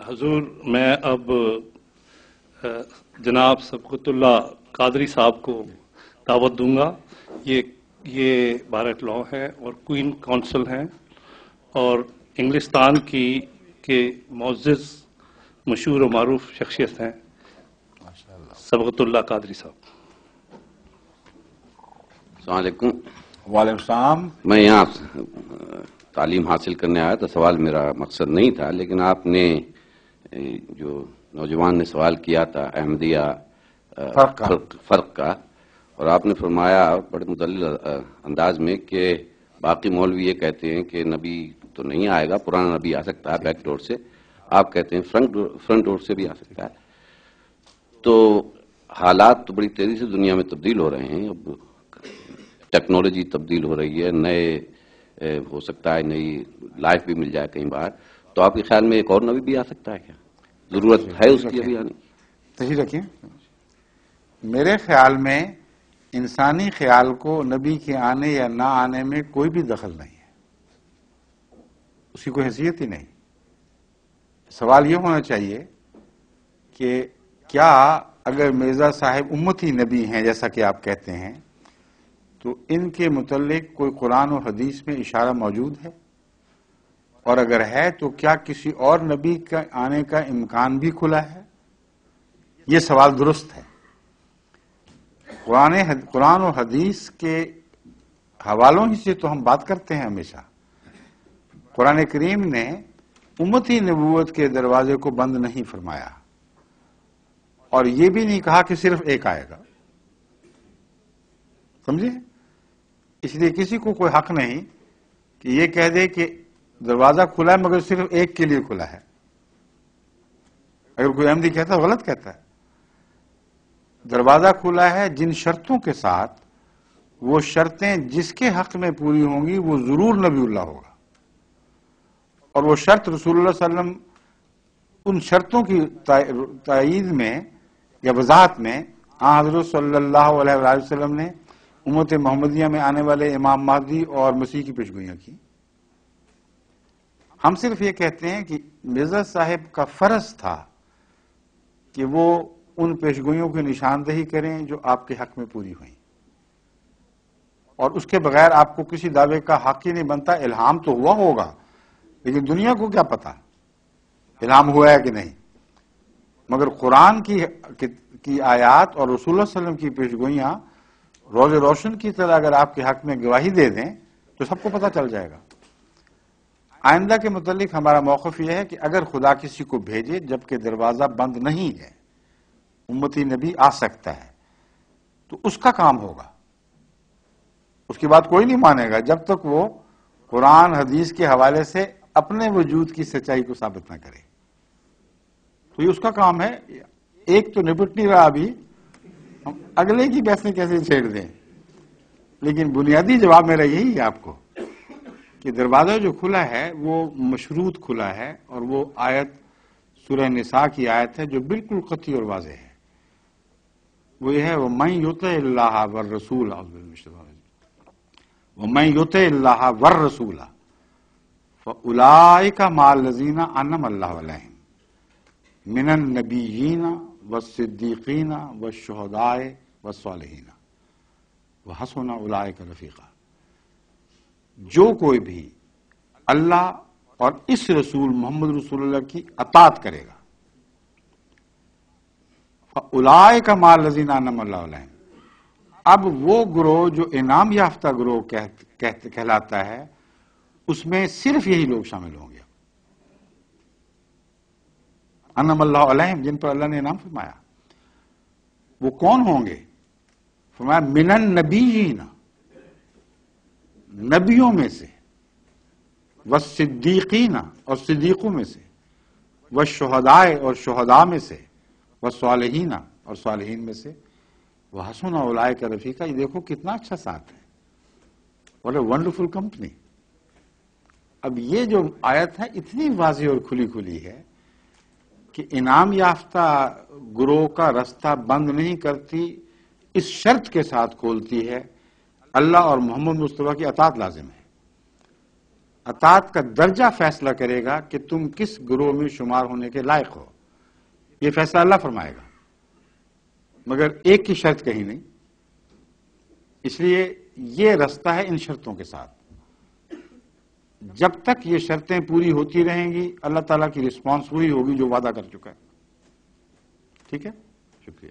حضور میں اب جناب سبقت اللہ قادری صاحب کو دعوت دوں گا. یہ بارٹ لا ہیں اور کوئین کونسل ہیں اور انگلستان کے معزز مشہور و معروف شخصیت ہیں سبقت اللہ قادری صاحب. السلام علیکم. وعلیکم السلام. میں یہاں تعلیم حاصل کرنے آیا تھا، سوال میرا مقصد نہیں تھا، لیکن آپ نے جو نوجوان نے سوال کیا تھا احمدیہ فرق کا، اور آپ نے فرمایا بڑے مدلل انداز میں کہ باقی مولوی یہ کہتے ہیں کہ نبی تو نہیں آئے گا، پرانا نبی آ سکتا ہے بیک ڈور سے، آپ کہتے ہیں فرنٹ ڈور سے بھی آ سکتا ہے. تو حالات تو بڑی تیزی سے دنیا میں تبدیل ہو رہے ہیں، اب ٹیکنالوجی تبدیل ہو رہی ہے، نئے ہو سکتا ہے نئی لائف بھی مل جائے کئی بار. تو آپ کے خیال میں ایک اور نبی بھی آ سکتا ہے کیا؟ ضرورت ہے اس کی ابھی آنے؟ صحیح رکھیں. میرے خیال میں انسانی خیال کو نبی کے آنے یا نہ آنے میں کوئی بھی دخل نہیں ہے، اس کی کوئی حیثیت ہی نہیں. سوال یہ ہونا چاہیے کہ کیا اگر مرزا صاحب امتی نبی ہیں جیسا کہ آپ کہتے ہیں تو ان کے متعلق کوئی قرآن و حدیث میں اشارہ موجود ہے؟ اور اگر ہے تو کیا کسی اور نبی کا آنے کا امکان بھی کھلا ہے؟ یہ سوال درست ہے. قرآن و حدیث کے حوالوں ہی سے تو ہم بات کرتے ہیں ہمیشہ. قرآن کریم نے امتی نبوت کے دروازے کو بند نہیں فرمایا اور یہ بھی نہیں کہا کہ صرف ایک آئے گا. سمجھے؟ اس لیے کسی کو کوئی حق نہیں کہ یہ کہہ دے کہ دروازہ کھلا ہے مگر صرف ایک کے لیے کھلا ہے. اگر کوئی احمدی کہتا ہے غلط کہتا ہے. دروازہ کھلا ہے جن شرطوں کے ساتھ، وہ شرطیں جس کے حق میں پوری ہوں گی وہ ضرور نبی اللہ ہوگا، اور وہ شرط رسول اللہ صلی اللہ علیہ وسلم ان شرطوں کی تائید میں یا وضاحت میں حضرت صلی اللہ علیہ وآلہ وسلم نے امت محمدیہ میں آنے والے امام مہدی اور مسیح کی پیشگوئیاں کی. ہم صرف یہ کہتے ہیں کہ مرزا صاحب کا فرض تھا کہ وہ ان پیشگوئیوں کی نشاندہی کریں جو آپ کے حق میں پوری ہوئیں، اور اس کے بغیر آپ کو کسی دعوے کا حق ہی نہیں بنتا. الہام تو ہوا ہوگا لیکن دنیا کو کیا پتا الہام ہوا ہے کہ نہیں. مگر قرآن کی آیات اور رسول اللہ صلی اللہ علیہ وسلم کی پیشگوئیاں روز روشن کی طرح اگر آپ کے حق میں گواہی دے دیں تو سب کو پتہ چل جائے گا. آئندہ کے متعلق ہمارا موقف یہ ہے کہ اگر خدا کسی کو بھیجے جبکہ دروازہ بند نہیں ہے، امتی نبی آ سکتا ہے، تو اس کا کام ہوگا. اس کی بات کوئی نہیں مانے گا جب تک وہ قرآن حدیث کے حوالے سے اپنے وجود کی سچائی کو ثابت نہ کرے. تو یہ اس کا کام ہے. ایک تو نپٹ نہیں رہا ابھی، ہم اگلے کی بحثیں کیسے چھیڑ دیں. لیکن بنیادی جواب میرا یہی ہے آپ کو کہ دروازہ جو کھلا ہے وہ مشروط کھلا ہے، اور وہ آیت سورہ نساء کی آیت ہے جو بالکل قطعی اور واضح ہے. وہ یہ ہے وَمَن يُطِعِ اللَّهَ وَالرَّسُولَ وَمَن يُطِعِ اللَّهَ وَالرَّسُولَ فَأُولَٰئِكَ مَعَ الَّذِينَ أَنْعَمَ اللَّهُ عَلَيْهِمْ مِنَ النَّبِيِّينَ وَالصِّدِّيقِينَ وَالشُّهَدَاءِ وَالصَّالِحِينَ وَحَسُنَ أُولَٰئِكَ رَفِیقًا. جو کوئی بھی اللہ اور اس رسول محمد رسول اللہ کی اطاعت کرے گا، فَأُولَٰئِكَ مَعَ الَّذِينَ أَنْعَمَ اللَّهُ عَلَيْهِمْ. اب وہ گروہ جو انعام یافتہ گروہ کہلاتا ہے، اس میں صرف یہی لوگ شامل ہوں گے. انعم اللہ علیہم، جن پر اللہ نے انعام فرمایا. وہ کون ہوں گے؟ فرمایا من النبیین، نبیوں میں سے، والصدیقین، اور صدیقوں میں سے، والشہداء، اور شہداء میں سے، والصالحین، اور صالحین میں سے، وحسن اولئک رفیقا. یہ دیکھو کتنا اچھا ساتھ ہے. What a wonderful company. اب یہ جو آیت ہے اتنی واضح اور کھلی کھلی ہے کہ انعام یافتہ گروہ کا رستہ بند نہیں کرتی، اس شرط کے ساتھ کھولتی ہے اللہ اور محمد مصطفیٰ کی اطاعت لازم ہے. اطاعت کا درجہ فیصلہ کرے گا کہ تم کس گروہ میں شمار ہونے کے لائق ہو. یہ فیصلہ اللہ فرمائے گا، مگر ایک کی شرط کہیں نہیں. اس لیے یہ رستہ ہے ان شرطوں کے ساتھ. جب تک یہ شرطیں پوری ہوتی رہیں گی اللہ تعالیٰ کی رسپانس وہی ہوگی جو وعدہ کر چکا ہے. ٹھیک ہے، شکریہ.